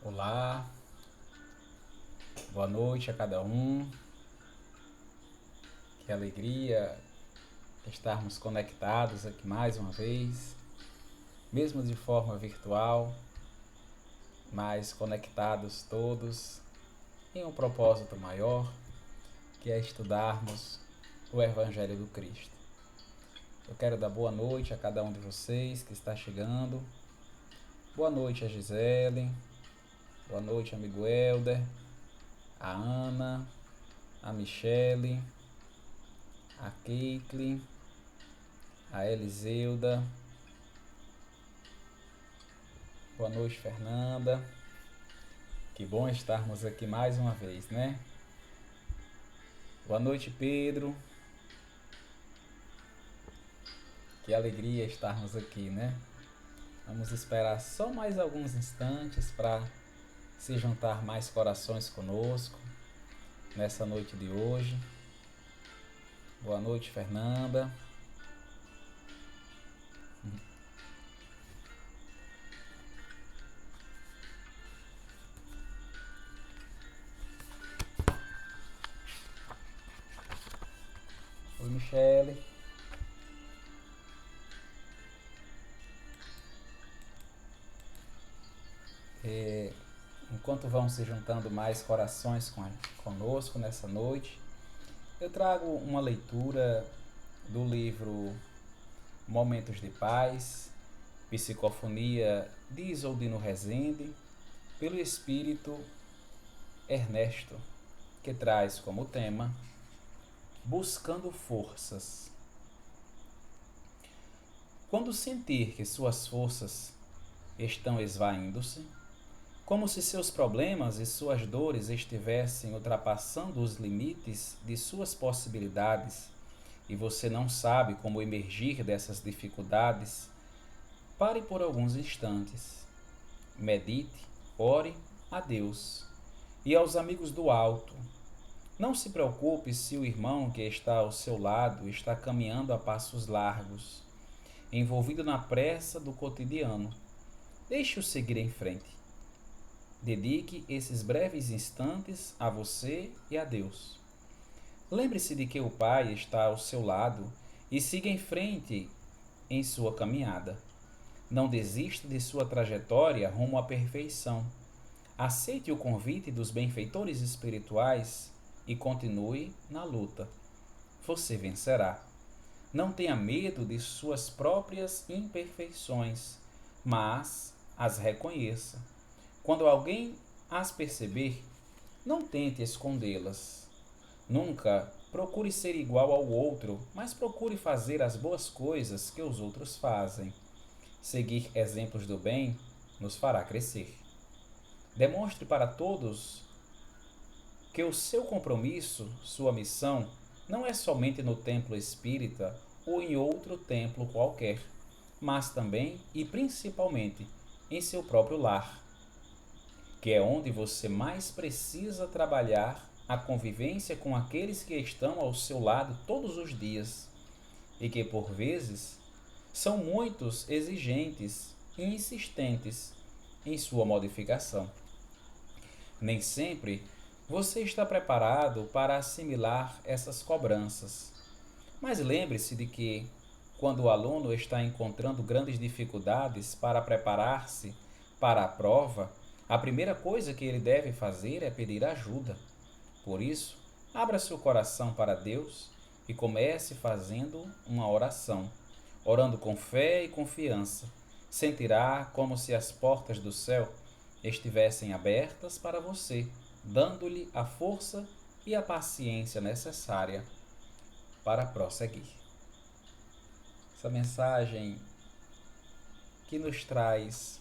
Olá, boa noite a cada um. Que alegria estarmos conectados aqui mais uma vez, mesmo de forma virtual, mas conectados todos em um propósito maior, que é estudarmos o Evangelho do Cristo. Eu quero dar boa noite a cada um de vocês que está chegando. Boa noite a Gisele, boa noite amigo Helder, a Ana, a Michele, a Keitli, a Eliseuda. Boa noite, Fernanda. Que bom estarmos aqui mais uma vez, né? Boa noite, Pedro. Que alegria estarmos aqui, né? Vamos esperar só mais alguns instantes para se juntar mais corações conosco nessa noite de hoje. Boa noite, Fernanda. Oi, Michele. Enquanto vão se juntando mais corações conosco nessa noite, eu trago uma leitura do livro Momentos de Paz, psicofonia de Isoldino Rezende, pelo espírito Ernesto, que traz como tema Buscando Forças. Quando sentir que suas forças estão esvaindo-se, como se seus problemas e suas dores estivessem ultrapassando os limites de suas possibilidades e você não sabe como emergir dessas dificuldades, pare por alguns instantes. Medite, ore a Deus e aos amigos do alto. Não se preocupe se o irmão que está ao seu lado está caminhando a passos largos, envolvido na pressa do cotidiano. Deixe-o seguir em frente. Dedique esses breves instantes a você e a Deus. Lembre-se de que o Pai está ao seu lado e siga em frente em sua caminhada. Não desista de sua trajetória rumo à perfeição. Aceite o convite dos benfeitores espirituais e continue na luta. Você vencerá. Não tenha medo de suas próprias imperfeições, mas as reconheça. Quando alguém as perceber, não tente escondê-las. Nunca procure ser igual ao outro, mas procure fazer as boas coisas que os outros fazem. Seguir exemplos do bem nos fará crescer. Demonstre para todos que o seu compromisso, sua missão, não é somente no templo espírita ou em outro templo qualquer, mas também e principalmente em seu próprio lar, que é onde você mais precisa trabalhar a convivência com aqueles que estão ao seu lado todos os dias e que, por vezes, são muitos exigentes e insistentes em sua modificação. Nem sempre você está preparado para assimilar essas cobranças. Mas lembre-se de que, quando o aluno está encontrando grandes dificuldades para preparar-se para a prova, a primeira coisa que ele deve fazer é pedir ajuda. Por isso, abra seu coração para Deus e comece fazendo uma oração. Orando com fé e confiança, sentirá como se as portas do céu estivessem abertas para você, dando-lhe a força e a paciência necessária para prosseguir. Essa mensagem que nos traz,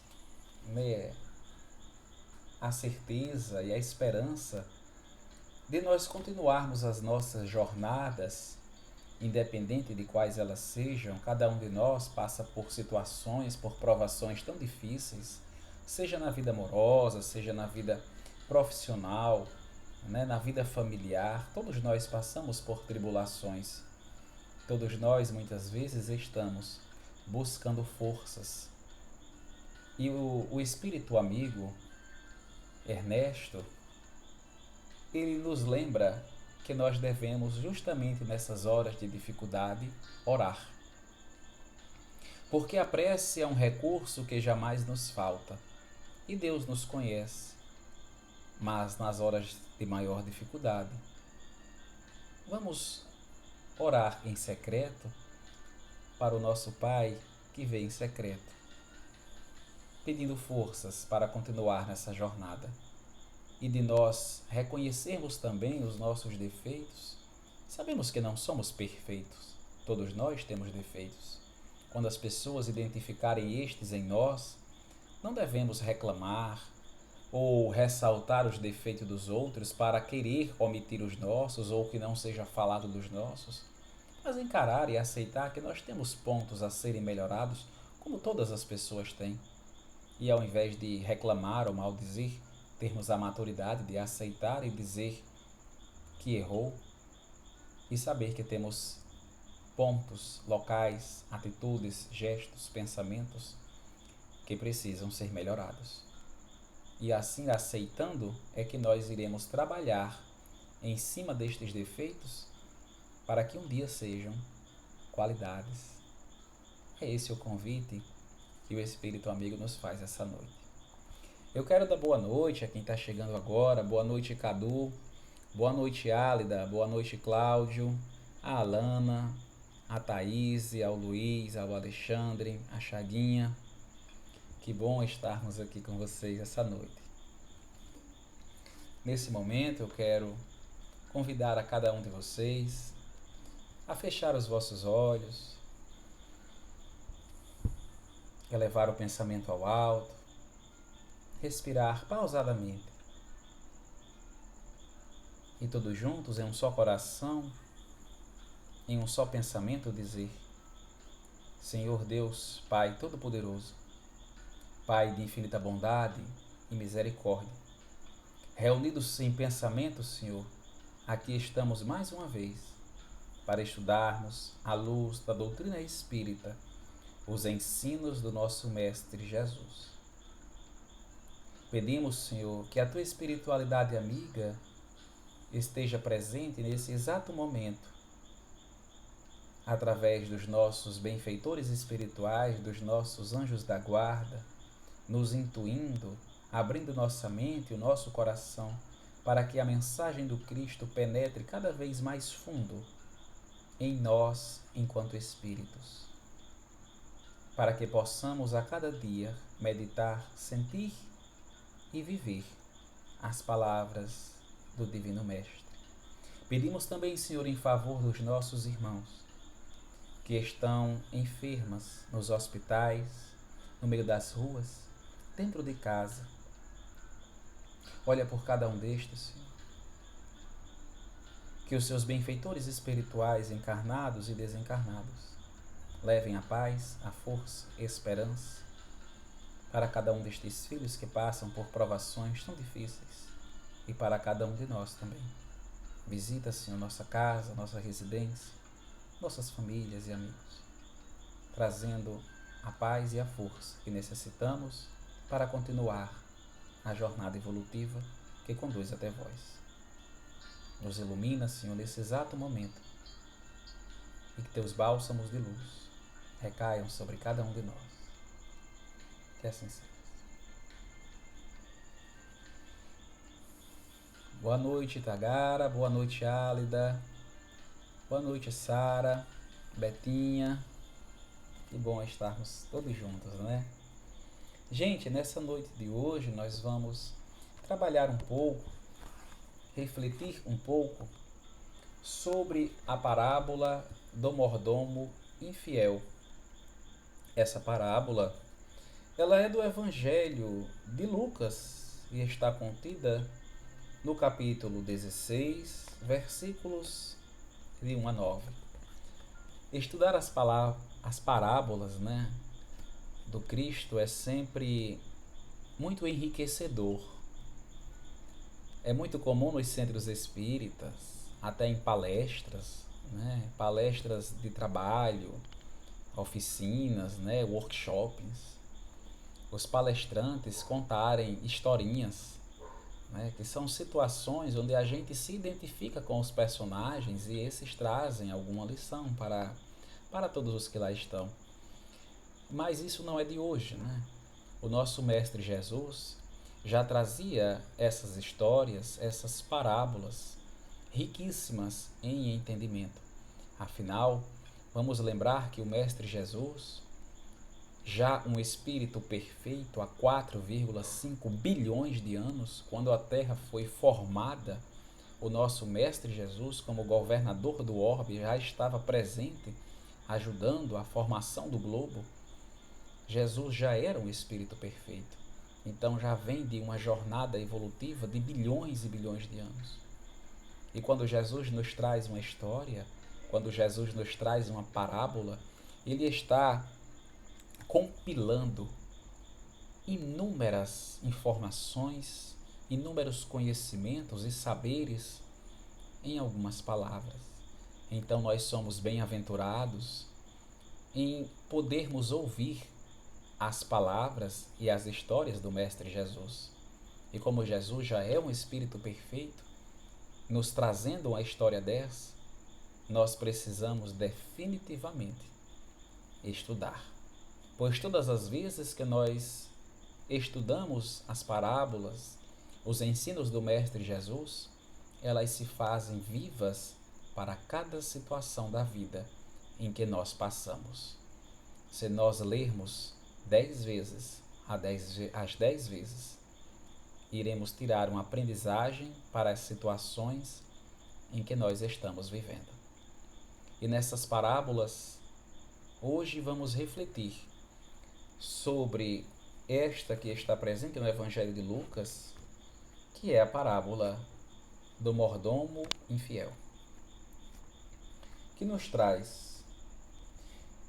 né, a certeza e a esperança de nós continuarmos as nossas jornadas, independente de quais elas sejam. Cada um de nós passa por situações, por provações tão difíceis, seja na vida amorosa, seja na vida profissional, né, na vida familiar. Todos nós passamos por tribulações. Todos nós muitas vezes estamos buscando forças. E o espírito amigo, Ernesto, ele nos lembra que nós devemos, justamente nessas horas de dificuldade, orar. Porque a prece é um recurso que jamais nos falta. E Deus nos conhece, mas nas horas de maior dificuldade. Vamos orar em secreto para o nosso Pai que vê em secreto, pedindo forças para continuar nessa jornada. E de nós reconhecermos também os nossos defeitos. Sabemos que não somos perfeitos, todos nós temos defeitos. Quando as pessoas identificarem estes em nós, não devemos reclamar ou ressaltar os defeitos dos outros para querer omitir os nossos ou que não seja falado dos nossos, mas encarar e aceitar que nós temos pontos a serem melhorados, como todas as pessoas têm. E ao invés de reclamar ou maldizer, termos a maturidade de aceitar e dizer que errou e saber que temos pontos, locais, atitudes, gestos, pensamentos que precisam ser melhorados. E assim, aceitando, é que nós iremos trabalhar em cima destes defeitos para que um dia sejam qualidades. É esse o convite que o Espírito Amigo nos faz essa noite. Eu quero dar boa noite a quem está chegando agora. Boa noite, Cadu. Boa noite, Álida. Boa noite, Cláudio. A Alana, a Thaís, ao Luiz, ao Alexandre, a Chaguinha. Que bom estarmos aqui com vocês essa noite. Nesse momento eu quero convidar a cada um de vocês a fechar os vossos olhos, elevar o pensamento ao alto, respirar pausadamente e todos juntos em um só coração, em um só pensamento dizer: Senhor Deus, Pai Todo-Poderoso, Pai de infinita bondade e misericórdia, reunidos em pensamento, Senhor, aqui estamos mais uma vez para estudarmos, à luz da doutrina espírita, os ensinos do nosso Mestre Jesus. Pedimos, Senhor, que a Tua espiritualidade amiga esteja presente nesse exato momento, através dos nossos benfeitores espirituais, dos nossos anjos da guarda, nos intuindo, abrindo nossa mente e o nosso coração para que a mensagem do Cristo penetre cada vez mais fundo em nós enquanto espíritos, para que possamos a cada dia meditar, sentir e viver as palavras do Divino Mestre. Pedimos também, Senhor, em favor dos nossos irmãos que estão enfermas nos hospitais, no meio das ruas, dentro de casa. Olha por cada um destes, Senhor. Que os seus benfeitores espirituais, encarnados e desencarnados, levem a paz, a força e a esperança para cada um destes filhos que passam por provações tão difíceis e para cada um de nós também. Visita, Senhor, nossa casa, nossa residência, nossas famílias e amigos, trazendo a paz e a força que necessitamos para continuar a jornada evolutiva que conduz até vós. Nos ilumina, Senhor, nesse exato momento e que teus bálsamos de luz recaiam sobre cada um de nós. Que assim seja. Boa noite, Tagara. Boa noite, Álida. Boa noite, Sara, Betinha. Que bom estarmos todos juntos, né? Gente, nessa noite de hoje nós vamos trabalhar um pouco, refletir um pouco sobre a parábola do mordomo infiel. Essa parábola, ela é do Evangelho de Lucas e está contida no capítulo 16, versículos de 1 a 9. Estudar as parábolas, né, do Cristo é sempre muito enriquecedor. É muito comum nos centros espíritas, até em palestras, né, palestras de trabalho, oficinas, né, workshops, os palestrantes contarem historinhas né? Que são situações onde a gente se identifica com os personagens e esses trazem alguma lição para todos os que lá estão. Mas isso não é de hoje, né? O nosso Mestre Jesus já trazia essas histórias, essas parábolas, riquíssimas em entendimento. Afinal, vamos lembrar que o Mestre Jesus, já um espírito perfeito há 4,5 bilhões de anos, quando a Terra foi formada, o nosso Mestre Jesus, como governador do orbe, já estava presente, ajudando a formação do globo. Jesus já era um espírito perfeito. Então já vem de uma jornada evolutiva de bilhões e bilhões de anos. E quando Jesus nos traz uma história, quando Jesus nos traz uma parábola, ele está compilando inúmeras informações, inúmeros conhecimentos e saberes em algumas palavras. Então nós somos bem-aventurados em podermos ouvir as palavras e as histórias do Mestre Jesus. E como Jesus já é um Espírito perfeito, nos trazendo uma história dessa, nós precisamos definitivamente estudar. Pois todas as vezes que nós estudamos as parábolas, os ensinos do Mestre Jesus, elas se fazem vivas para cada situação da vida em que nós passamos. Se nós lermos 10 vezes, às 10 vezes, iremos tirar uma aprendizagem para as situações em que nós estamos vivendo. E nessas parábolas, hoje vamos refletir sobre esta que está presente no Evangelho de Lucas, que é a parábola do mordomo infiel, que nos traz: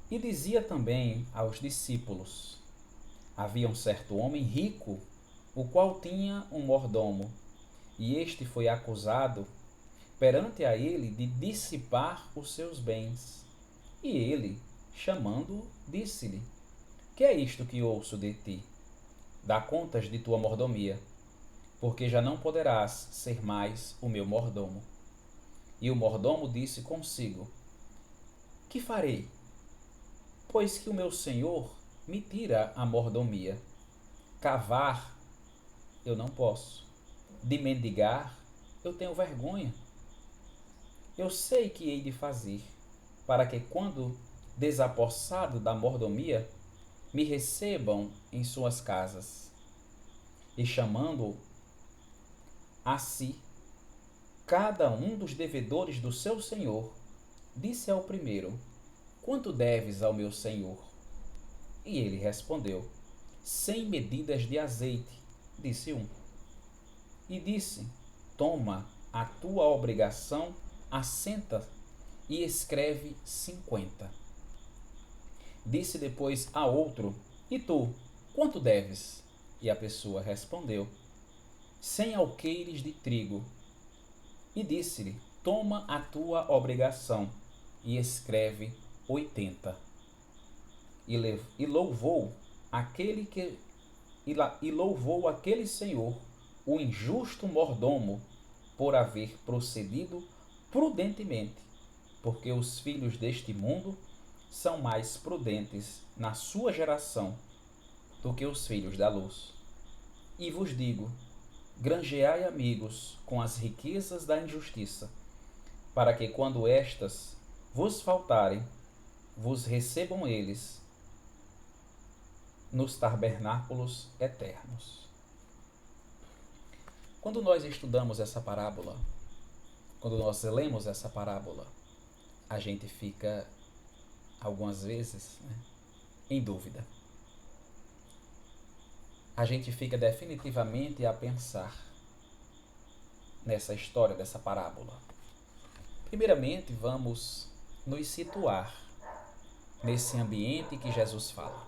e dizia também aos discípulos: havia um certo homem rico, o qual tinha um mordomo, e este foi acusado perante a ele de dissipar os seus bens. E ele, chamando-o, disse-lhe: que é isto que ouço de ti? Dá contas de tua mordomia, porque já não poderás ser mais o meu mordomo. E o mordomo disse consigo: que farei? Pois que o meu senhor me tira a mordomia. Cavar eu não posso. De mendigar eu tenho vergonha. Eu sei que hei de fazer, para que quando desapossado da mordomia, me recebam em suas casas. E chamando a si cada um dos devedores do seu senhor, disse ao primeiro: quanto deves ao meu senhor? E ele respondeu: 100 medidas de azeite, disse um. E disse: toma a tua obrigação, assenta e escreve 50. Disse depois a outro: e tu, quanto deves? E a pessoa respondeu: 100 alqueires de trigo. E disse-lhe: toma a tua obrigação e escreve 80. E louvou aquele senhor, o injusto mordomo, por haver procedido prudentemente, porque os filhos deste mundo são mais prudentes na sua geração do que os filhos da luz. E vos digo: granjeai amigos com as riquezas da injustiça, para que quando estas vos faltarem, vos recebam eles nos tabernáculos eternos. Quando nós estudamos essa parábola, quando nós lemos essa parábola, a gente fica, algumas vezes, em dúvida. A gente fica definitivamente a pensar nessa história, dessa parábola. Primeiramente, vamos nos situar nesse ambiente que Jesus fala.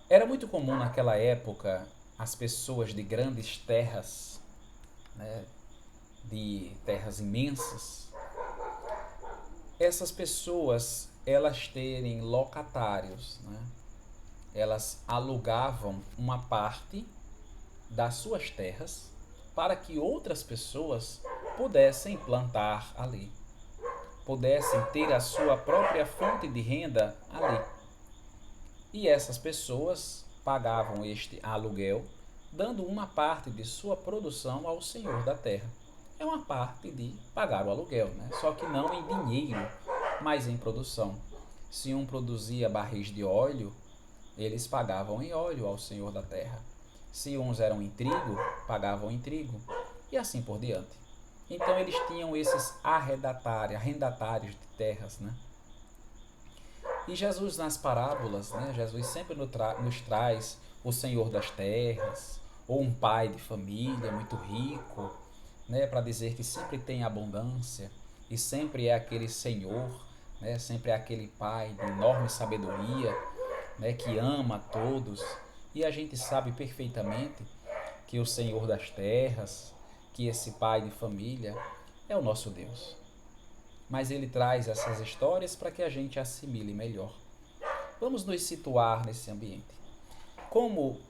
Era muito comum naquela época as pessoas de grandes terras, de terras imensas, essas pessoas, elas terem locatários, elas alugavam uma parte das suas terras para que outras pessoas pudessem plantar ali, pudessem ter a sua própria fonte de renda ali. E essas pessoas pagavam este aluguel, dando uma parte de sua produção ao senhor da terra. É uma parte de pagar o aluguel, né? Só que não em dinheiro, mas em produção. Se um produzia barris de óleo, eles pagavam em óleo ao senhor da terra. Se uns eram em trigo, pagavam em trigo, e assim por diante. Então eles tinham esses arrendatários de terras, né? E Jesus nas parábolas, né? Jesus sempre nos traz o senhor das terras, ou um pai de família muito rico, né? Para dizer que sempre tem abundância, e sempre é aquele senhor, né? Sempre é aquele pai de enorme sabedoria, né? Que ama a todos. E a gente sabe perfeitamente que o Senhor das terras, que esse pai de família é o nosso Deus. Mas ele traz essas histórias para que a gente assimile melhor. Vamos nos situar nesse ambiente. Como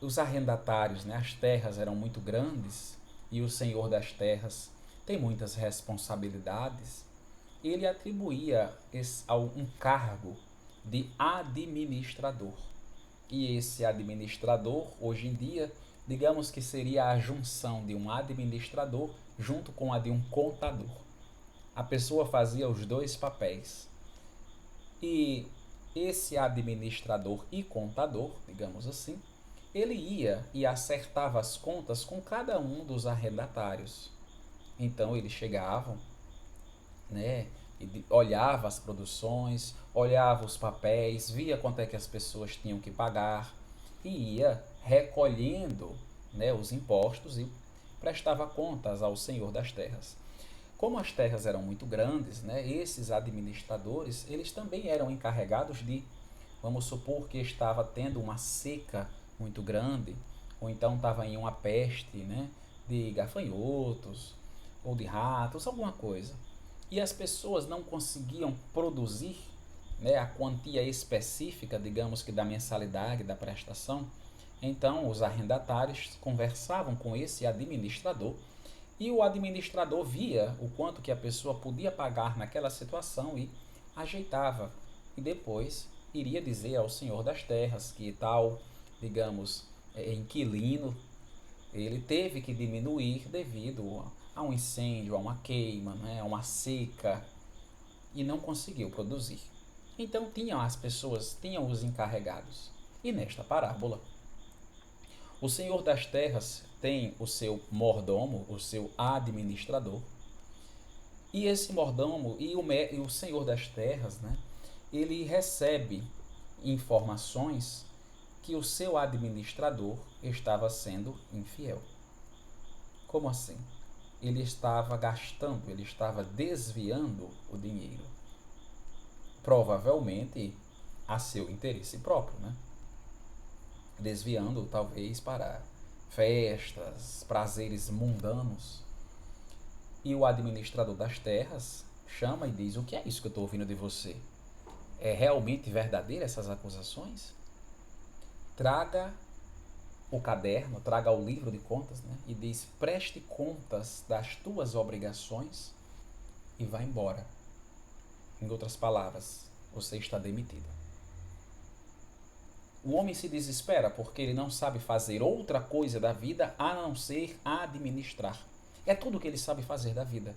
os arrendatários, né, as terras eram muito grandes e o Senhor das terras tem muitas responsabilidades, ele atribuía um cargo de administrador. E esse administrador, hoje em dia, digamos que seria a junção de um administrador junto com a de um contador. A pessoa fazia os dois papéis. E esse administrador e contador, digamos assim, ele ia e acertava as contas com cada um dos arrendatários. Então eles chegavam, né, e olhava as produções, olhava os papéis, via quanto é que as pessoas tinham que pagar e ia recolhendo, né, os impostos e prestava contas ao senhor das terras. Como as terras eram muito grandes, né, esses administradores, eles também eram encarregados de, vamos supor que estava tendo uma seca muito grande, ou então estava em uma peste, né, de gafanhotos ou de ratos, alguma coisa. E as pessoas não conseguiam produzir, né, a quantia específica, digamos que da mensalidade, da prestação. Então os arrendatários conversavam com esse administrador e o administrador via o quanto que a pessoa podia pagar naquela situação e ajeitava. E depois iria dizer ao senhor das terras que tal, digamos, inquilino, ele teve que diminuir devido a um incêndio, a uma queima, né, a uma seca, e não conseguiu produzir. Então as pessoas tinham os encarregados. E nesta parábola, o senhor das terras tem o seu mordomo, o seu administrador, e esse mordomo e o senhor das terras, né, ele recebe informações que o seu administrador estava sendo infiel. Como assim? Ele estava gastando, ele estava desviando o dinheiro. Provavelmente a seu interesse próprio, né? Desviando talvez para festas, prazeres mundanos. E o administrador das terras chama e diz: o que é isso que eu estou ouvindo de você? É realmente verdadeira essas acusações? Traga o caderno, traga o livro de contas, né? E diz: preste contas das tuas obrigações e vá embora. Em outras palavras, você está demitido. O homem se desespera porque ele não sabe fazer outra coisa da vida a não ser administrar. É tudo o que ele sabe fazer da vida.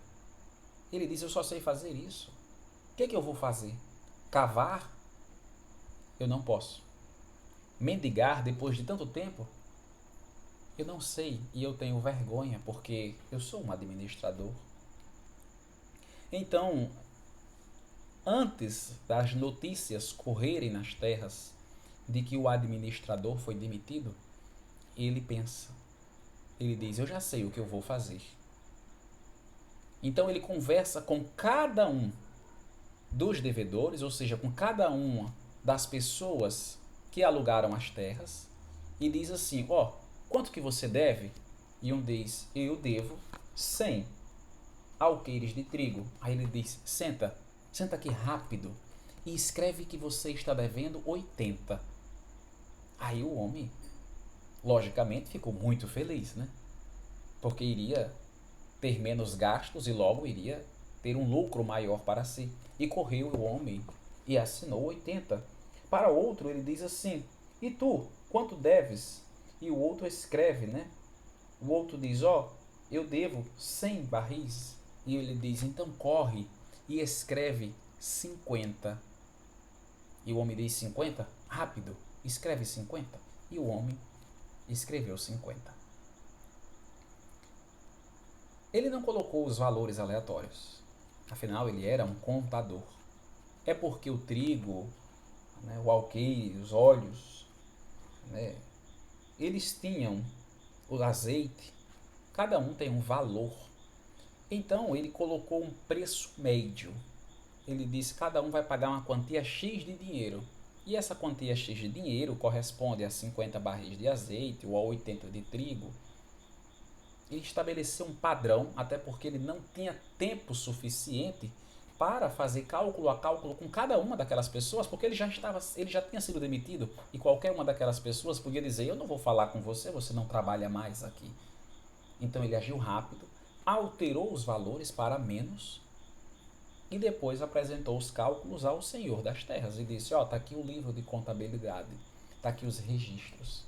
Ele diz: eu só sei fazer isso. O que é que eu vou fazer? Cavar? Eu não posso. Mendigar depois de tanto tempo? Eu não sei e eu tenho vergonha porque eu sou um administrador. Então, antes das notícias correrem nas terras de que o administrador foi demitido, ele pensa, ele diz: eu já sei o que eu vou fazer. Então ele conversa com cada um dos devedores, ou seja, com cada uma das pessoas que alugaram as terras, e diz assim: ó, quanto que você deve? E um diz: eu devo 100 alqueires de trigo. Aí ele diz: senta aqui rápido e escreve que você está devendo 80. Aí o homem, logicamente, ficou muito feliz, né? porque iria ter menos gastos e logo iria ter um lucro maior para si. E correu o homem e assinou 80. Para outro ele diz assim: e tu, quanto deves? E o outro escreve, né? O outro diz: ó, eu devo 100 barris. E ele diz: então corre e escreve 50. E o homem diz: 50? Rápido, escreve 50. E o homem escreveu 50. Ele não colocou os valores aleatórios. Afinal, ele era um contador. É porque o trigo, né, o alqueire, os óleos, né, eles tinham o azeite, cada um tem um valor. Então ele colocou um preço médio. Ele disse que cada um vai pagar uma quantia X de dinheiro. E essa quantia X de dinheiro corresponde a 50 barris de azeite ou a 80 de trigo. Ele estabeleceu um padrão, até porque ele não tinha tempo suficiente para fazer cálculo a cálculo com cada uma daquelas pessoas, porque ele já tinha sido demitido e qualquer uma daquelas pessoas podia dizer: eu não vou falar com você, você não trabalha mais aqui. Então ele agiu rápido, alterou os valores para menos e depois apresentou os cálculos ao senhor das terras e disse: ó, tá aqui o livro de contabilidade, tá aqui os registros.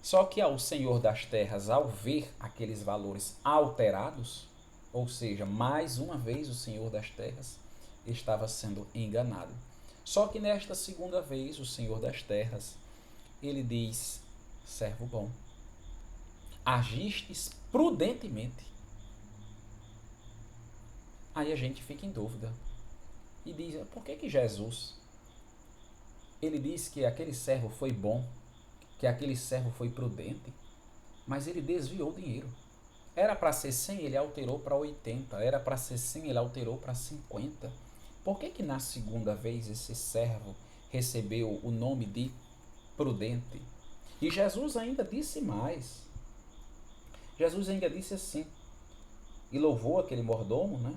Só que ao senhor das terras, ao ver aqueles valores alterados, ou seja, mais uma vez o senhor das terras estava sendo enganado. Só que nesta segunda vez, o senhor das terras, ele diz: servo bom, agistes prudentemente. Aí a gente fica em dúvida e diz: por que Jesus, ele diz que aquele servo foi bom, que aquele servo foi prudente, mas ele desviou o dinheiro. Era para ser 100, ele alterou para 80. Era para ser 100, ele alterou para 50. Por que na segunda vez esse servo recebeu o nome de prudente? E Jesus ainda disse mais. Jesus ainda disse assim, e louvou aquele mordomo, né,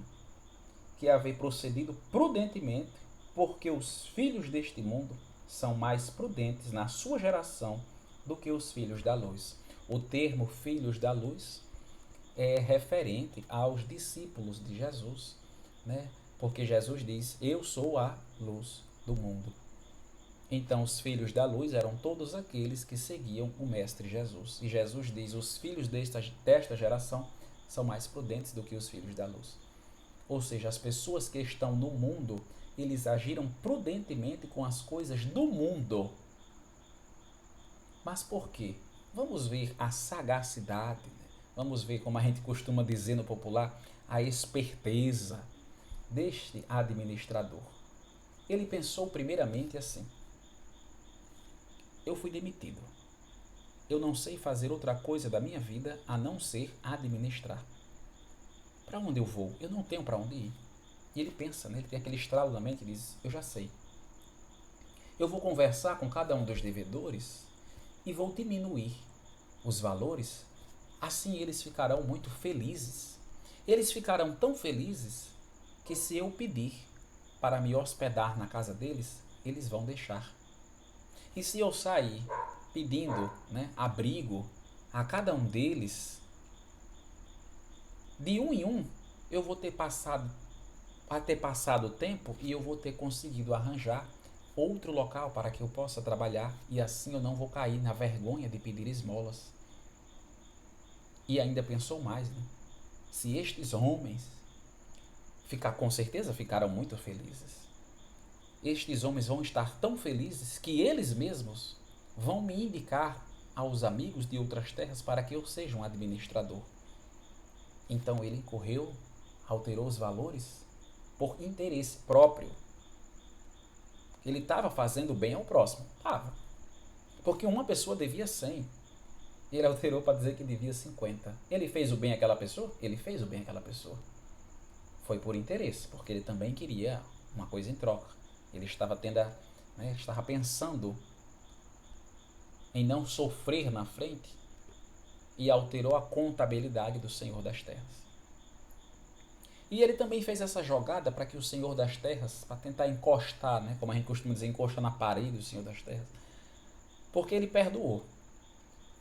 que havia procedido prudentemente, porque os filhos deste mundo são mais prudentes na sua geração do que os filhos da luz. O termo filhos da luz é referente aos discípulos de Jesus, né? Porque Jesus diz: eu sou a luz do mundo. Então os filhos da luz eram todos aqueles que seguiam o Mestre Jesus. E Jesus diz: os filhos desta geração são mais prudentes do que os filhos da luz. Ou seja, as pessoas que estão no mundo, eles agiram prudentemente com as coisas do mundo. Mas por quê? Vamos ver a sagacidade, né? Vamos ver, como a gente costuma dizer no popular, a esperteza deste administrador. Ele pensou primeiramente assim: eu fui demitido. Eu não sei fazer outra coisa da minha vida a não ser administrar. Para onde eu vou? Eu não tenho para onde ir. E ele pensa, né? Ele tem aquele estralo na mente e diz: eu já sei. Eu vou conversar com cada um dos devedores e vou diminuir os valores, assim eles ficarão muito felizes. Eles ficarão tão felizes que, se eu pedir para me hospedar na casa deles, eles vão deixar. E se eu sair pedindo, né, abrigo a cada um deles, de um em um, eu vou ter passado o tempo e eu vou ter conseguido arranjar outro local para que eu possa trabalhar, e assim eu não vou cair na vergonha de pedir esmolas. E ainda pensou mais, né? Se estes homens com certeza ficaram muito felizes. Estes homens vão estar tão felizes que eles mesmos vão me indicar aos amigos de outras terras para que eu seja um administrador. Então ele correu, alterou os valores por interesse próprio. Ele estava fazendo bem ao próximo. Estava. Porque uma pessoa devia 100. Ele alterou para dizer que devia 50. Ele fez o bem àquela pessoa? Ele fez o bem àquela pessoa. Foi por interesse, porque ele também queria uma coisa em troca. Ele estava estava pensando em não sofrer na frente e alterou a contabilidade do Senhor das Terras. E ele também fez essa jogada para que o Senhor das Terras, para tentar encostar, né, como a gente costuma dizer, encostar na parede do Senhor das Terras, porque ele perdoou.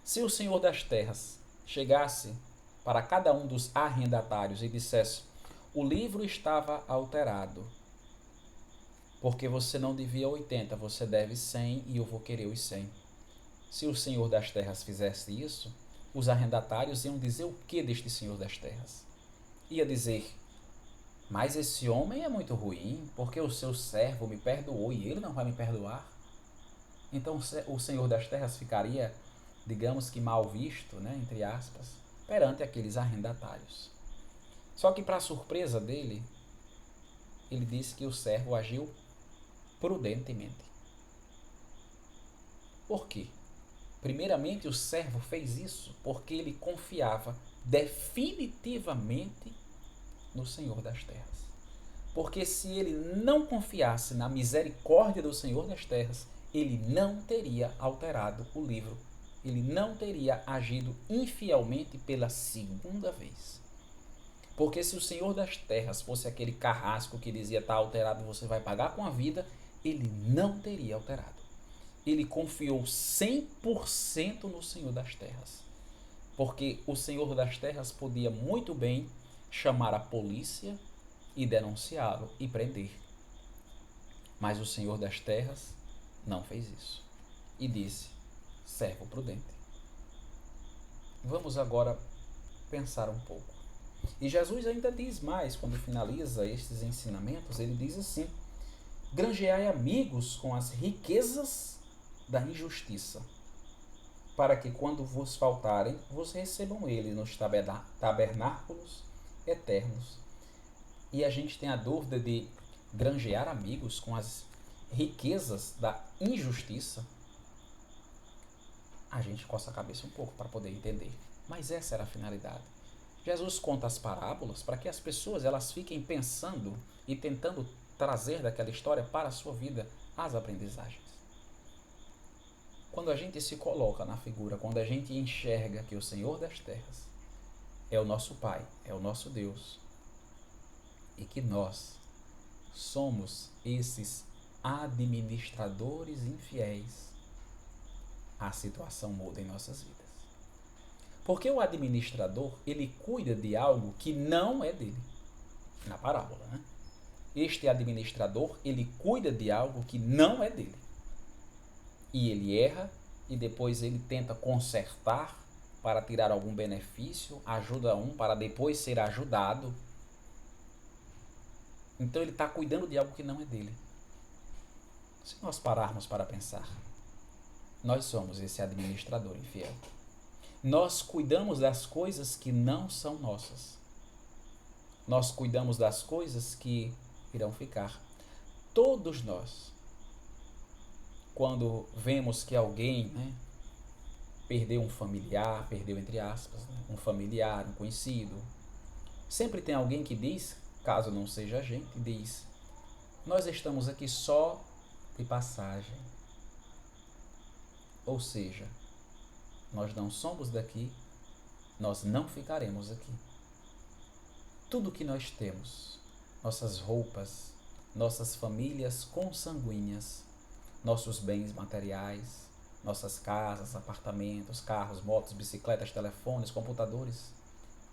Se o Senhor das Terras chegasse para cada um dos arrendatários e dissesse: o livro estava alterado, porque você não devia 80, você deve 100 e eu vou querer os 100. Se o senhor das terras fizesse isso, os arrendatários iam dizer o que deste senhor das terras? Ia dizer: mas esse homem é muito ruim, porque o seu servo me perdoou e ele não vai me perdoar. Então o senhor das terras ficaria, digamos que mal visto, né, entre aspas, perante aqueles arrendatários. Só que, para surpresa dele, ele disse que o servo agiu prudentemente. Por quê? Primeiramente, o servo fez isso porque ele confiava definitivamente no Senhor das terras. Porque se ele não confiasse na misericórdia do Senhor das terras, ele não teria alterado o livro. Ele não teria agido infielmente pela segunda vez. Porque se o Senhor das terras fosse aquele carrasco que dizia: está alterado, você vai pagar com a vida, ele não teria alterado. Ele confiou 100% no Senhor das terras. Porque o Senhor das terras podia muito bem chamar a polícia e denunciá-lo e prender. Mas o Senhor das terras não fez isso. E disse: servo prudente. Vamos agora pensar um pouco. E Jesus ainda diz mais, quando finaliza estes ensinamentos, ele diz assim: granjeai amigos com as riquezas da injustiça, para que quando vos faltarem, vos recebam eles nos tabernáculos eternos. E a gente tem a dúvida de granjear amigos com as riquezas da injustiça. A gente coça a cabeça um pouco para poder entender. Mas essa era a finalidade. Jesus conta as parábolas para que as pessoas elas fiquem pensando e tentando trazer daquela história para a sua vida as aprendizagens. Quando a gente se coloca na figura, quando a gente enxerga que o Senhor das terras é o nosso Pai, é o nosso Deus, e que nós somos esses administradores infiéis, a situação muda em nossas vidas. Porque o administrador, ele cuida de algo que não é dele. Na parábola, né? Este administrador, ele cuida de algo que não é dele. E ele erra e depois ele tenta consertar para tirar algum benefício, ajuda um para depois ser ajudado. Então ele está cuidando de algo que não é dele. Se nós pararmos para pensar, nós somos esse administrador infiel. Nós cuidamos das coisas que não são nossas. Nós cuidamos das coisas que irão ficar. Todos nós, quando vemos que alguém, né, perdeu um familiar, perdeu entre aspas, né, um familiar, um conhecido, sempre tem alguém que diz, caso não seja a gente, diz: nós estamos aqui só de passagem. Ou seja, nós não somos daqui, nós não ficaremos aqui. Tudo que nós temos, nossas roupas, nossas famílias consanguíneas, nossos bens materiais, nossas casas, apartamentos, carros, motos, bicicletas, telefones, computadores,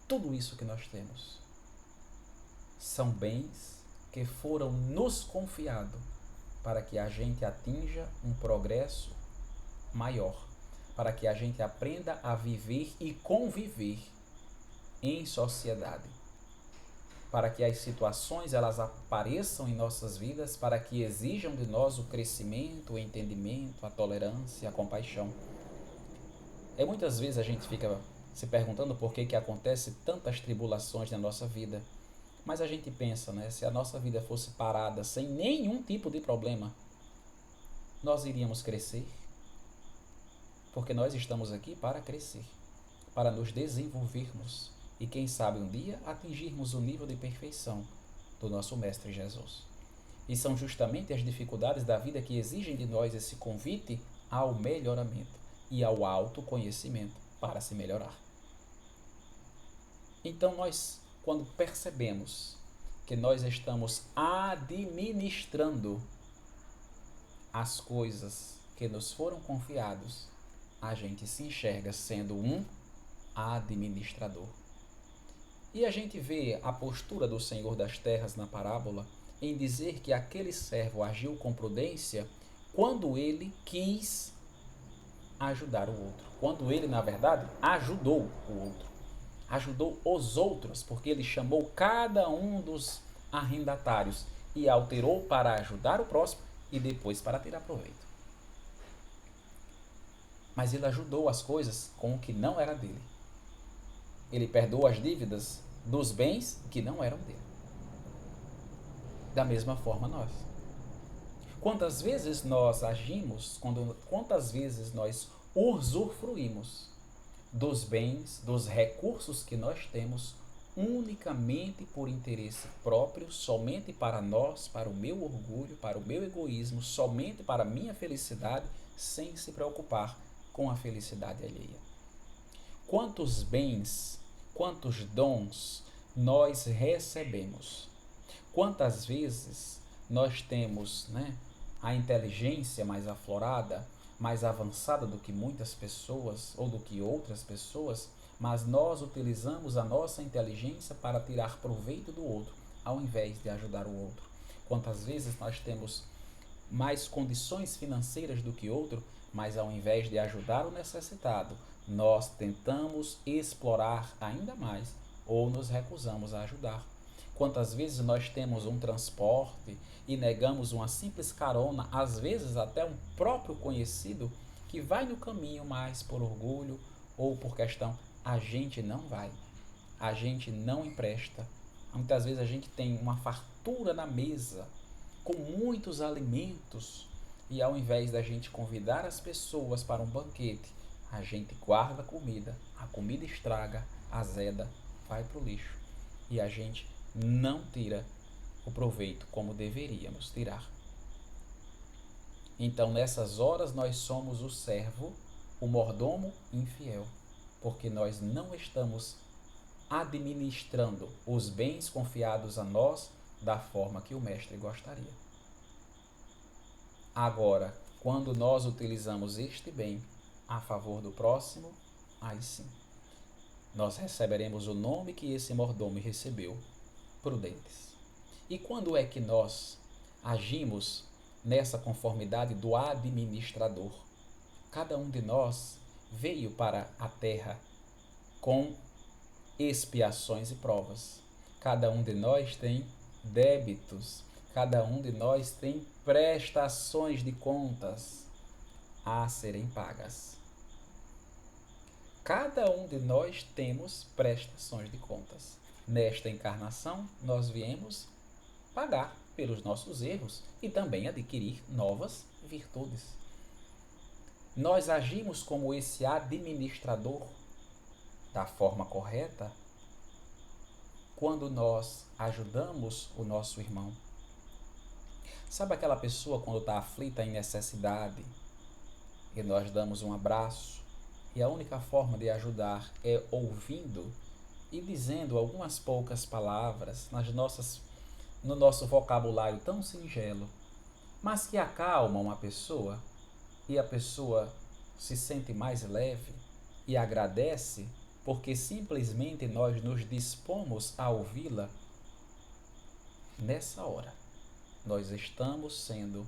tudo isso que nós temos são bens que foram nos confiados para que a gente atinja um progresso maior, para que a gente aprenda a viver e conviver em sociedade, para que as situações elas apareçam em nossas vidas, para que exijam de nós o crescimento, o entendimento, a tolerância, a compaixão. E muitas vezes a gente fica se perguntando por que acontece tantas tribulações na nossa vida. Mas a gente pensa, né, se a nossa vida fosse parada sem nenhum tipo de problema, nós iríamos crescer? Porque nós estamos aqui para crescer, para nos desenvolvermos e quem sabe um dia atingirmos o nível de perfeição do nosso Mestre Jesus. E são justamente as dificuldades da vida que exigem de nós esse convite ao melhoramento e ao autoconhecimento para se melhorar. Então nós, quando percebemos que nós estamos administrando as coisas que nos foram confiadas, a gente se enxerga sendo um administrador. E a gente vê a postura do Senhor das Terras na parábola em dizer que aquele servo agiu com prudência quando ele quis ajudar o outro. Quando ele, na verdade, ajudou o outro. Ajudou os outros, porque ele chamou cada um dos arrendatários e alterou para ajudar o próximo e depois para tirar proveito. Mas ele ajudou as coisas com o que não era dele. Ele perdoou as dívidas dos bens que não eram dele. Da mesma forma nós. Quantas vezes nós agimos, quantas vezes nós usufruímos dos bens, dos recursos que nós temos unicamente por interesse próprio, somente para nós, para o meu orgulho, para o meu egoísmo, somente para a minha felicidade, sem se preocupar com a felicidade alheia. Quantos bens, quantos dons nós recebemos? Quantas vezes nós temos, a inteligência mais aflorada, mais avançada do que muitas pessoas ou do que outras pessoas, mas nós utilizamos a nossa inteligência para tirar proveito do outro, ao invés de ajudar o outro. Quantas vezes nós temos mais condições financeiras do que outro, mas ao invés de ajudar o necessitado, nós tentamos explorar ainda mais ou nos recusamos a ajudar. Quantas vezes nós temos um transporte e negamos uma simples carona, às vezes até um próprio conhecido que vai no caminho, mas por orgulho ou por questão, a gente não vai, a gente não empresta. Muitas vezes a gente tem uma fartura na mesa, com muitos alimentos, e ao invés da gente convidar as pessoas para um banquete, a gente guarda a comida estraga, azeda, vai para o lixo, e a gente não tira o proveito como deveríamos tirar. Então, nessas horas, nós somos o servo, o mordomo infiel, porque nós não estamos administrando os bens confiados a nós da forma que o mestre gostaria. Agora, quando nós utilizamos este bem a favor do próximo, aí sim, nós receberemos o nome que esse mordomo recebeu, prudentes. E quando é que nós agimos nessa conformidade do administrador? Cada um de nós veio para a terra com expiações e provas. Cada um de nós tem débitos. Cada um de nós tem prestações de contas a serem pagas. Cada um de nós temos prestações de contas. Nesta encarnação, nós viemos pagar pelos nossos erros e também adquirir novas virtudes. Nós agimos como esse administrador da forma correta quando nós ajudamos o nosso irmão. Sabe aquela pessoa quando está aflita em necessidade e nós damos um abraço e a única forma de ajudar é ouvindo e dizendo algumas poucas palavras no nosso vocabulário tão singelo, mas que acalma uma pessoa e a pessoa se sente mais leve e agradece porque simplesmente nós nos dispomos a ouvi-la. Nessa hora, nós estamos sendo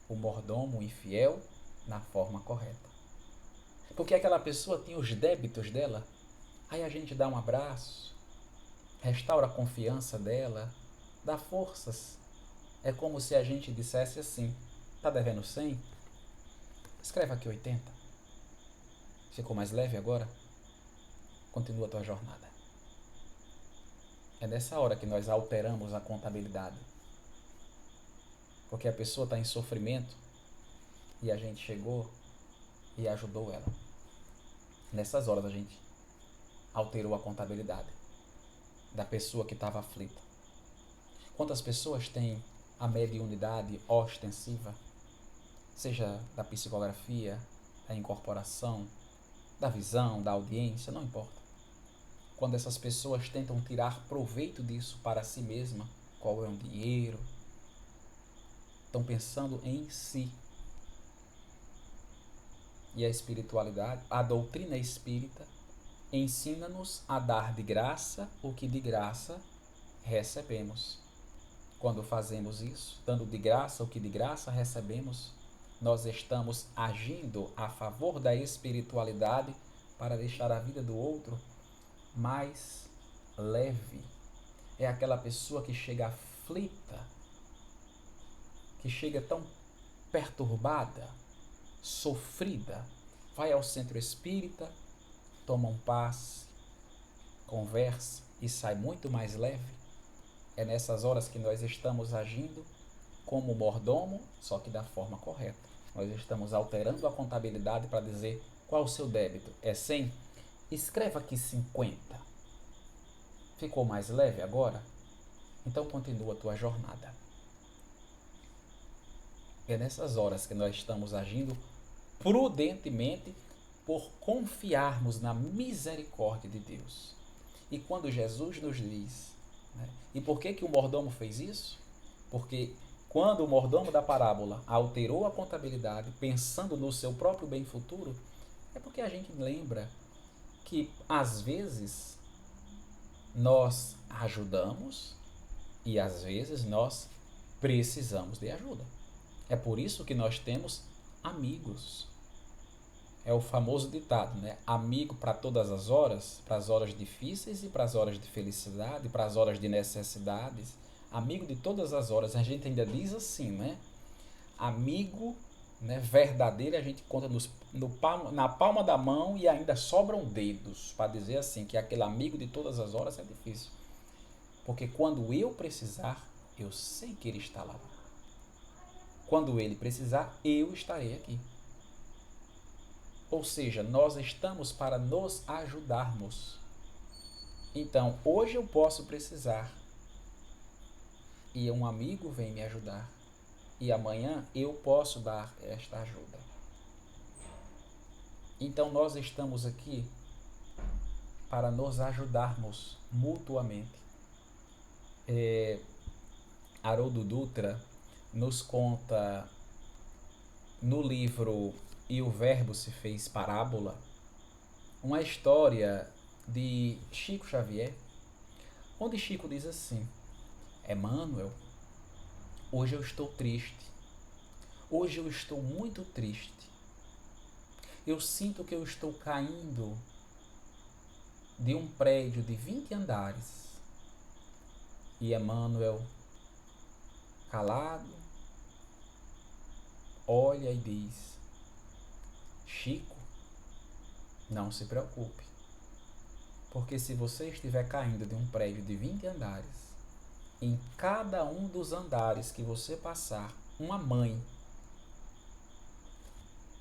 o mordomo infiel na forma correta. Porque aquela pessoa tem os débitos dela, aí a gente dá um abraço, restaura a confiança dela, dá forças. É como se a gente dissesse assim: tá devendo 100? Escreve aqui 80. Ficou mais leve agora? Continua a tua jornada. É nessa hora que nós alteramos a contabilidade. Porque a pessoa está em sofrimento e a gente chegou e ajudou ela. Nessas horas a gente alterou a contabilidade da pessoa que estava aflita. Quantas pessoas têm a mediunidade ostensiva, seja da psicografia, da incorporação, da visão, da audiência, não importa. Quando essas pessoas tentam tirar proveito disso para si mesma, qual é o dinheiro, estão pensando em si. E a espiritualidade, a doutrina espírita, Ensina-nos a dar de graça o que de graça recebemos. Quando fazemos isso, dando de graça o que de graça recebemos, nós estamos agindo a favor da espiritualidade para deixar a vida do outro mais leve. É aquela pessoa que chega aflita, que chega tão perturbada, sofrida, vai ao centro espírita, toma um passe, conversa e sai muito mais leve. É nessas horas que nós estamos agindo como mordomo, só que da forma correta. Nós estamos alterando a contabilidade para dizer qual o seu débito. É 100? Escreva aqui 50. Ficou mais leve agora? Então continua a tua jornada. É nessas horas que nós estamos agindo prudentemente por confiarmos na misericórdia de Deus. E quando Jesus nos diz, né, e por que o mordomo fez isso? Porque quando o mordomo da parábola alterou a contabilidade pensando no seu próprio bem futuro, é porque a gente lembra que às vezes nós ajudamos e às vezes nós precisamos de ajuda. É por isso que nós temos amigos. É o famoso ditado, né? Amigo para todas as horas, para as horas difíceis e para as horas de felicidade, para as horas de necessidades. Amigo de todas as horas. A gente ainda diz assim, né? Amigo, né, verdadeiro, a gente conta na palma da mão e ainda sobram dedos para dizer assim, que aquele amigo de todas as horas é difícil. Porque quando eu precisar, eu sei que ele está lá. Quando ele precisar, eu estarei aqui. Ou seja, nós estamos para nos ajudarmos. Então, hoje eu posso precisar e um amigo vem me ajudar. E amanhã eu posso dar esta ajuda. Então, nós estamos aqui para nos ajudarmos mutuamente. Haroldo Dutra nos conta no livro E o Verbo se fez parábola, uma história de Chico Xavier, onde Chico diz assim: Emmanuel, hoje eu estou triste. Hoje eu estou muito triste. Eu sinto que eu estou caindo de um prédio de 20 andares. E Emmanuel, calado, olha e diz: Chico, não se preocupe, porque se você estiver caindo de um prédio de 20 andares, em cada um dos andares que você passar, uma mãe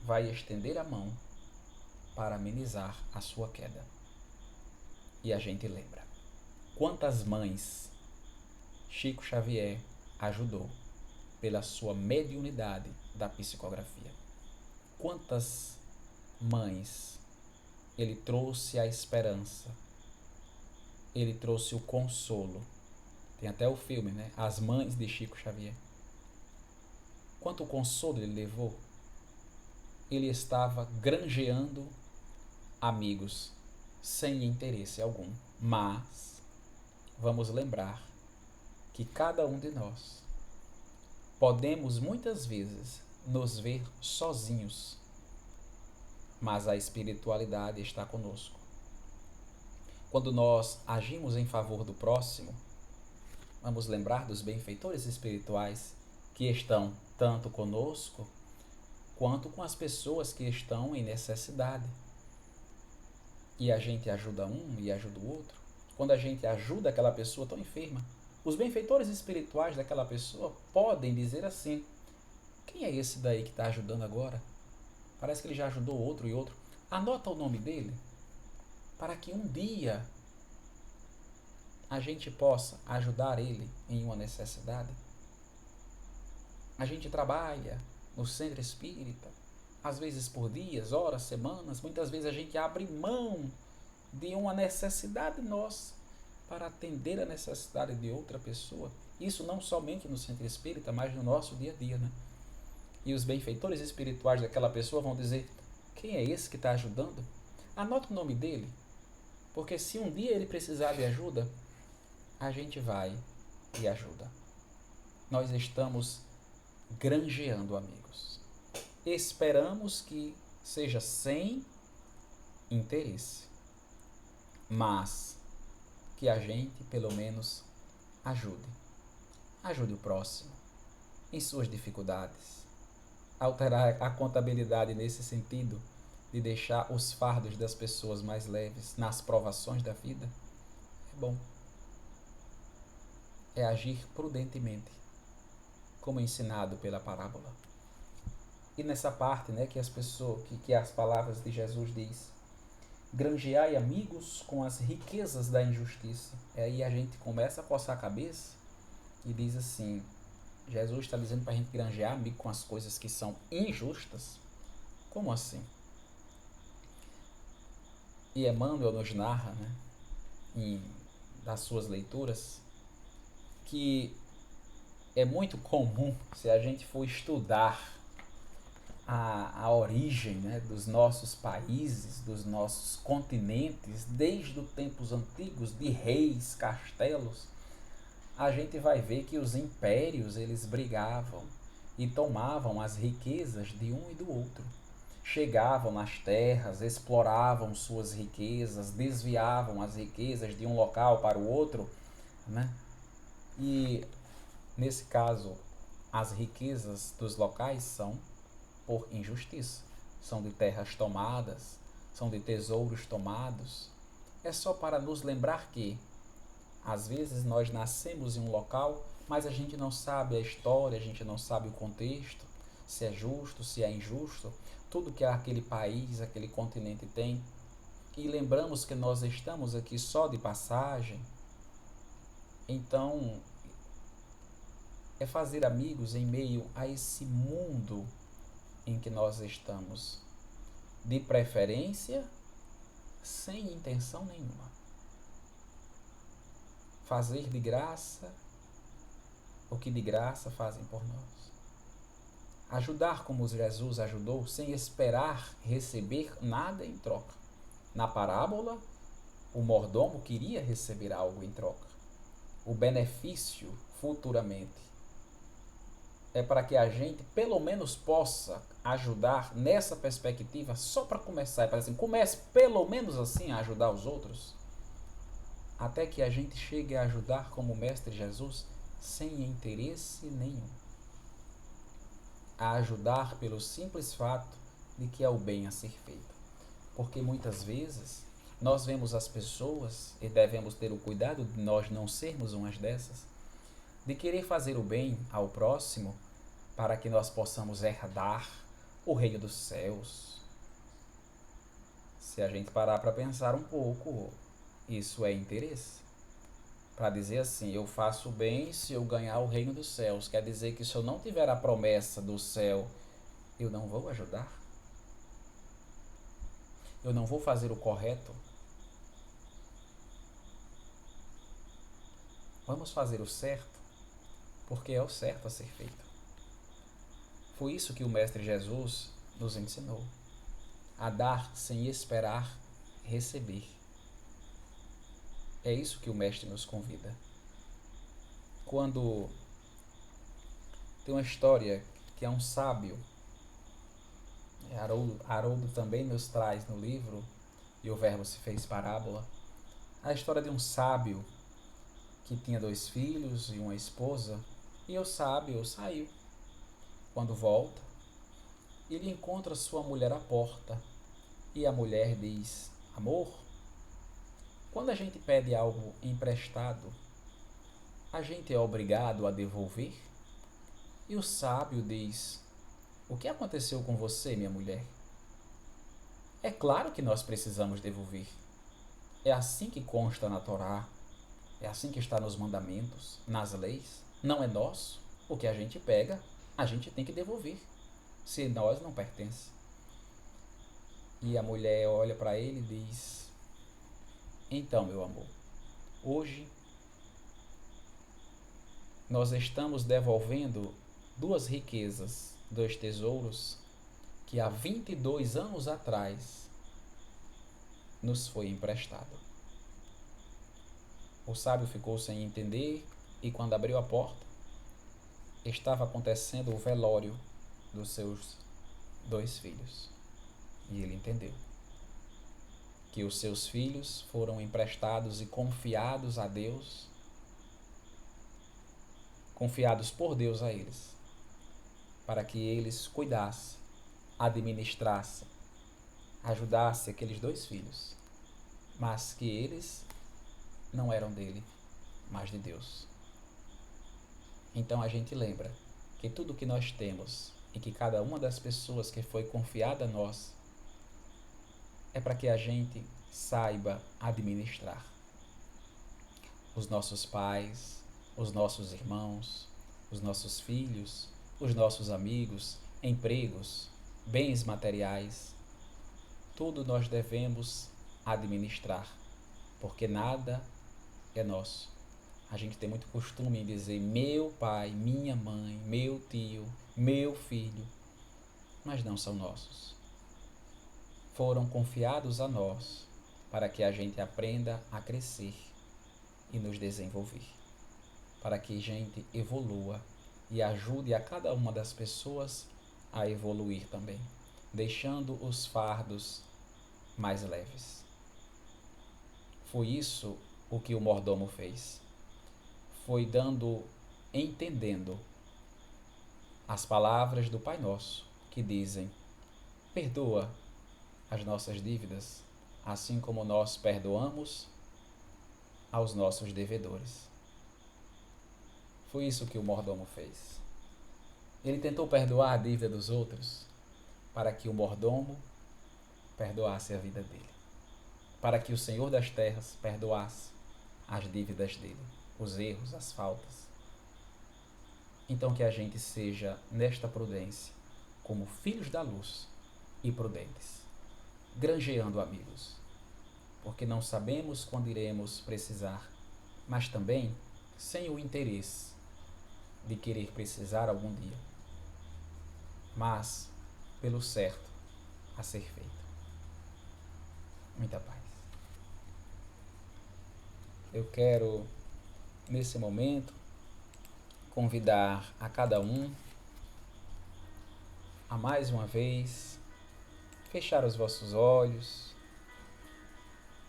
vai estender a mão para amenizar a sua queda. E a gente lembra quantas mães Chico Xavier ajudou pela sua mediunidade da psicografia. Quantas mães ele trouxe a esperança, ele trouxe o consolo. Tem até o filme, né? As Mães de Chico Xavier. Quanto consolo ele levou? Ele estava granjeando amigos sem interesse algum. Mas vamos lembrar que cada um de nós podemos muitas vezes nos ver sozinhos, mas a espiritualidade está conosco. Quando nós agimos em favor do próximo, vamos lembrar dos benfeitores espirituais que estão tanto conosco quanto com as pessoas que estão em necessidade. E a gente ajuda um e ajuda o outro. Quando a gente ajuda aquela pessoa tão enferma, os benfeitores espirituais daquela pessoa podem dizer assim: quem é esse daí que está ajudando agora? Parece que ele já ajudou outro e outro. Anota o nome dele, para que um dia a gente possa ajudar ele em uma necessidade. A gente trabalha no centro espírita, às vezes por dias, horas, semanas. Muitas vezes a gente abre mão de uma necessidade nossa para atender a necessidade de outra pessoa. Isso não somente no centro espírita, mas no nosso dia a dia, né? E os benfeitores espirituais daquela pessoa vão dizer: quem é esse que está ajudando? Anota o nome dele, Porque se um dia ele precisar de ajuda, a gente vai e ajuda. Nós estamos granjeando amigos. Esperamos que seja sem interesse, mas que a gente pelo menos ajude. Ajude o próximo em suas dificuldades. Alterar a contabilidade nesse sentido de deixar os fardos das pessoas mais leves nas provações da vida é bom. É agir prudentemente, como ensinado pela parábola. E nessa parte, que as pessoas, que as palavras de Jesus diz, granjeai amigos com as riquezas da injustiça. Aí a gente começa a coçar a cabeça e diz assim, Jesus está dizendo para a gente granjear amigo com as coisas que são injustas? Como assim? E Emmanuel nos narra, das suas leituras, que é muito comum, se a gente for estudar a origem dos nossos países, dos nossos continentes, desde os tempos antigos, de reis, castelos, a gente vai ver que os impérios, eles brigavam e tomavam as riquezas de um e do outro. Chegavam nas terras, exploravam suas riquezas, desviavam as riquezas de um local para o outro, E, nesse caso, as riquezas dos locais são por injustiça. São de terras tomadas, são de tesouros tomados. É só para nos lembrar que, às vezes, nós nascemos em um local, mas a gente não sabe a história, a gente não sabe o contexto, se é justo, se é injusto, tudo que aquele país, aquele continente tem. E lembramos que nós estamos aqui só de passagem. Então, é fazer amigos em meio a esse mundo em que nós estamos, de preferência, sem intenção nenhuma. Fazer de graça o que de graça fazem por nós. Ajudar como Jesus ajudou, sem esperar receber nada em troca. Na parábola, o mordomo queria receber algo em troca. O benefício futuramente é para que a gente pelo menos possa ajudar nessa perspectiva, só para começar, é para assim, comece pelo menos assim a ajudar os outros, até que a gente chegue a ajudar como o Mestre Jesus sem interesse nenhum. A ajudar pelo simples fato de que é o bem a ser feito. Porque muitas vezes nós vemos as pessoas, e devemos ter o cuidado de nós não sermos umas dessas, de querer fazer o bem ao próximo para que nós possamos herdar o reino dos céus. Se a gente parar para pensar um pouco, isso é interesse. Para dizer assim, eu faço bem se eu ganhar o reino dos céus. Quer dizer que se eu não tiver a promessa do céu, eu não vou ajudar? Eu não vou fazer o correto? Vamos fazer o certo, porque é o certo a ser feito. Foi isso que o Mestre Jesus nos ensinou, a dar sem esperar receber. É isso que o Mestre nos convida. Quando tem uma história que é um sábio, Haroldo também nos traz no livro, e o Verbo se fez parábola, a história de um sábio que tinha 2 filhos e uma esposa, e o sábio saiu. Quando volta, ele encontra sua mulher à porta, e a mulher diz, amor, quando a gente pede algo emprestado, a gente é obrigado a devolver? E o sábio diz, o que aconteceu com você, minha mulher? É claro que nós precisamos devolver. É assim que consta na Torá, é assim que está nos mandamentos, nas leis. Não é nosso. O que a gente pega, a gente tem que devolver. Se nós não pertence. E a mulher olha para ele e diz, então, meu amor, hoje nós estamos devolvendo 2 riquezas, 2 tesouros que há 22 anos atrás nos foi emprestado. O sábio ficou sem entender e, quando abriu a porta, estava acontecendo o velório dos seus 2 filhos. E ele entendeu que os seus filhos foram emprestados e confiados a Deus, confiados por Deus a eles, para que eles cuidassem, administrassem, ajudassem aqueles 2 filhos, mas que eles não eram dele, mas de Deus. Então a gente lembra que tudo que nós temos e que cada uma das pessoas que foi confiada a nós é para que a gente saiba administrar. Os nossos pais, os nossos irmãos, os nossos filhos, os nossos amigos, empregos, bens materiais, tudo nós devemos administrar, porque nada é nosso. A gente tem muito costume em dizer meu pai, minha mãe, meu tio, meu filho, mas não são nossos. Foram confiados a nós para que a gente aprenda a crescer e nos desenvolver, para que a gente evolua e ajude a cada uma das pessoas a evoluir também, deixando os fardos mais leves. Foi isso o que o mordomo fez. Foi entendendo as palavras do Pai Nosso, que dizem: perdoa as nossas dívidas, assim como nós perdoamos aos nossos devedores. Foi isso que o mordomo fez. Ele tentou perdoar a dívida dos outros para que o mordomo perdoasse a vida dele, para que o Senhor das terras perdoasse as dívidas dele, os erros, as faltas. Então que a gente seja, nesta prudência, como filhos da luz e prudentes, granjeando amigos, porque não sabemos quando iremos precisar, mas também sem o interesse de querer precisar algum dia, mas pelo certo a ser feito. Muita paz. Eu quero, nesse momento, convidar a cada um a mais uma vez fechar os vossos olhos,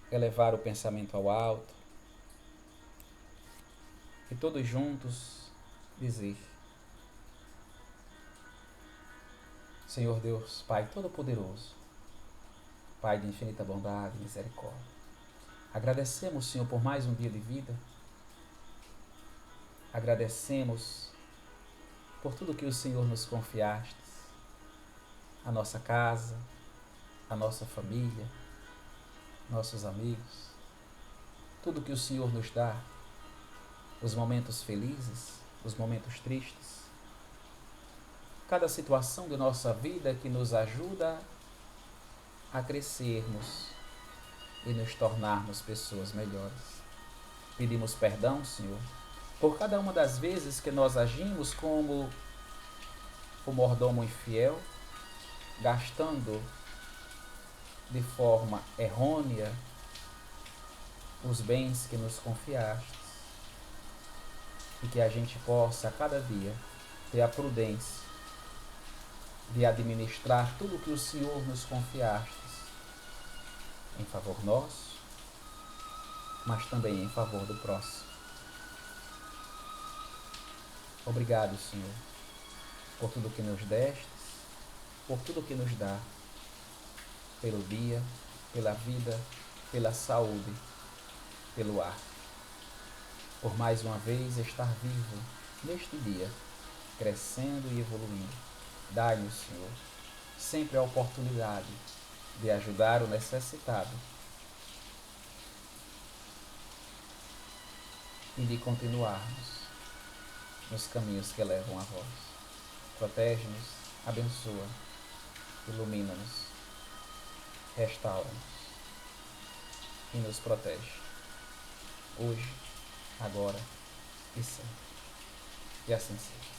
elevar o pensamento ao alto e todos juntos dizer: Senhor Deus, Pai Todo-Poderoso, Pai de infinita bondade e misericórdia, agradecemos, Senhor, por mais um dia de vida. Agradecemos por tudo que o Senhor nos confiaste, a nossa casa, a nossa família, nossos amigos, tudo que o Senhor nos dá, os momentos felizes, os momentos tristes, cada situação de nossa vida que nos ajuda a crescermos e nos tornarmos pessoas melhores. Pedimos perdão, Senhor, por cada uma das vezes que nós agimos como o mordomo infiel, gastando de forma errônea os bens que nos confiastes, e que a gente possa a cada dia ter a prudência de administrar tudo que o Senhor nos confiastes em favor nosso, mas também em favor do próximo. Obrigado, Senhor, por tudo que nos destes, por tudo que nos dá, pelo dia, pela vida, pela saúde, pelo ar. Por mais uma vez estar vivo neste dia, crescendo e evoluindo. Dai-nos, Senhor, sempre a oportunidade de ajudar o necessitado e de continuarmos nos caminhos que levam a vós. Protege-nos, abençoa, ilumina-nos, restaura-nos e nos protege, hoje, agora e sempre. E assim seja.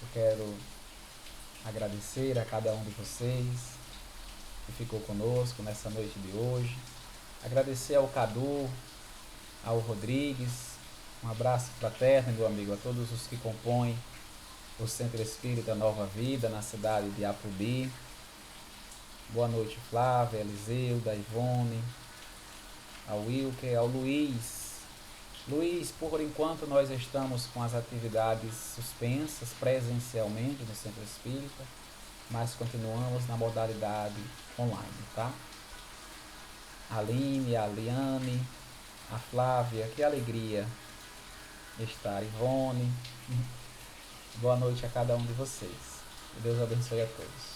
Eu quero agradecer a cada um de vocês que ficou conosco nessa noite de hoje. Agradecer ao Cadu, ao Rodrigues, um abraço fraterno, meu amigo, a todos os que compõem o Centro Espírita Nova Vida, na cidade de Apubi. Boa noite, Flávia, Eliseuda, Ivone, ao Wilker, ao Luiz. Luiz, por enquanto nós estamos com as atividades suspensas presencialmente no Centro Espírita, mas continuamos na modalidade online, tá? A Aline, a Liane, a Flávia, que alegria estar, Ivone. Boa noite a cada um de vocês. Que Deus abençoe a todos.